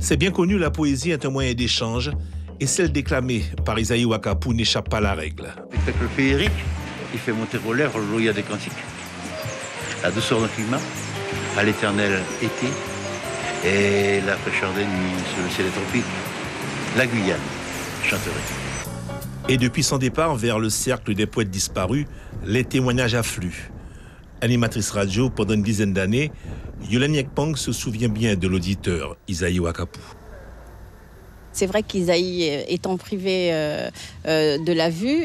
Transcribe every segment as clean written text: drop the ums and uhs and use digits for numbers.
C'est bien connu, la poésie est un moyen d'échange et celle déclamée par Isaïe Ouakapou n'échappe pas à la règle. Le spectacle féerique, il fait monter aux lèvres l'eau des cantiques. La douceur d'un climat, à l'éternel été, et la fraîcheur des nuits sur le ciel des tropiques. La Guyane chanterait. Et depuis son départ vers le cercle des poètes disparus, les témoignages affluent. Animatrice radio pendant une dizaine d'années, Yolande Yekpong se souvient bien de l'auditeur Isaïe Ouakapou. C'est vrai qu'Isaïe, étant privé de la vue,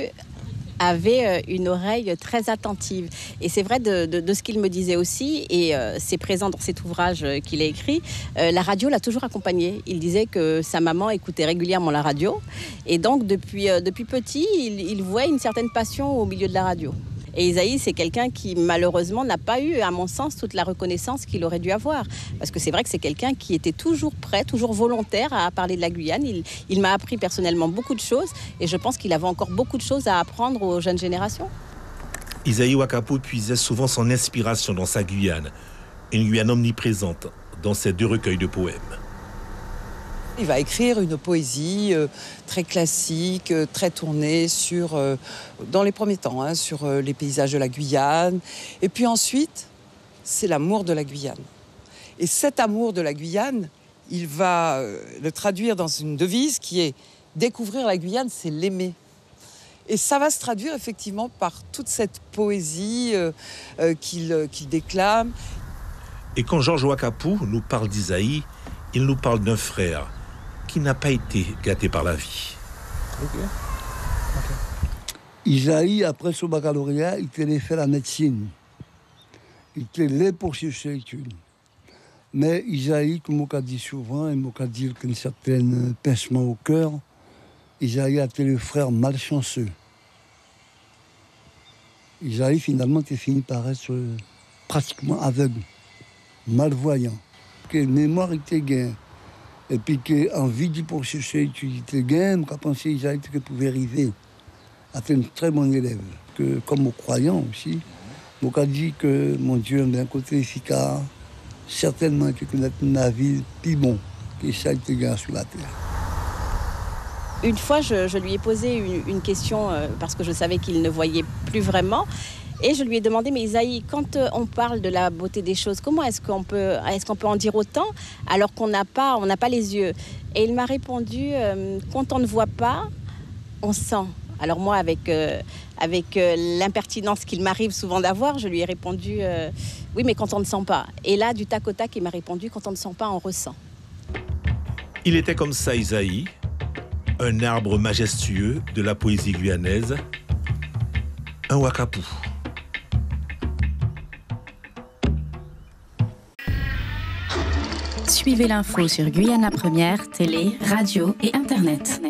avait une oreille très attentive. Et c'est vrai de ce qu'il me disait aussi, et c'est présent dans cet ouvrage qu'il a écrit, la radio l'a toujours accompagné. Il disait que sa maman écoutait régulièrement la radio, et donc depuis petit, il vouait une certaine passion au milieu de la radio. Et Isaïe, c'est quelqu'un qui, malheureusement, n'a pas eu, à mon sens, toute la reconnaissance qu'il aurait dû avoir. Parce que c'est vrai que c'est quelqu'un qui était toujours prêt, toujours volontaire à parler de la Guyane. Il m'a appris personnellement beaucoup de choses et je pense qu'il avait encore beaucoup de choses à apprendre aux jeunes générations. Isaïe Ouakapou puisait souvent son inspiration dans sa Guyane, une Guyane omniprésente dans ses 2 recueils de poèmes. Il va écrire une poésie très classique, très tournée sur, dans les premiers temps, sur les paysages de la Guyane. Et puis ensuite, c'est l'amour de la Guyane. Et cet amour de la Guyane, il va le traduire dans une devise qui est « Découvrir la Guyane, c'est l'aimer ». Et ça va se traduire effectivement par toute cette poésie qu'il déclame. Et quand Georges Ouakapou nous parle d'Isaïe, il nous parle d'un frère qui n'a pas été gâté par la vie. Isaïe, après son baccalauréat, il allait faire la médecine. Il était pour chercher l'étude. Mais Isaïe, comme on a dit souvent, et on a dit qu'une certaine pincement au cœur, Isaïe a été le frère malchanceux. Isaïe, finalement, était fini par être pratiquement aveugle, malvoyant. Que mémoire était gain. Et puis qu'envie de poursuivre l'étude gain, on a pensé Isaïe qu'il pouvait arriver à être un très bon élève. Que, comme aux croyants aussi, on a dit que mon Dieu, d'un côté efficace, certainement qu'il connaît une vie plus bon que ça était gain sur la terre. Une fois, je lui ai posé une question parce que je savais qu'il ne voyait plus vraiment. Et je lui ai demandé, mais Isaïe, quand on parle de la beauté des choses, comment est-ce qu'on peut en dire autant alors qu'on n'a pas les yeux? Et il m'a répondu, quand on ne voit pas, on sent. Alors moi, avec l'impertinence qu'il m'arrive souvent d'avoir, je lui ai répondu, oui, mais quand on ne sent pas. Et là, du tac au tac, il m'a répondu, quand on ne sent pas, on ressent. Il était comme ça, Isaïe, un arbre majestueux de la poésie guyanaise, un Ouakapou. Suivez l'info sur Guyana Première, télé, radio et internet.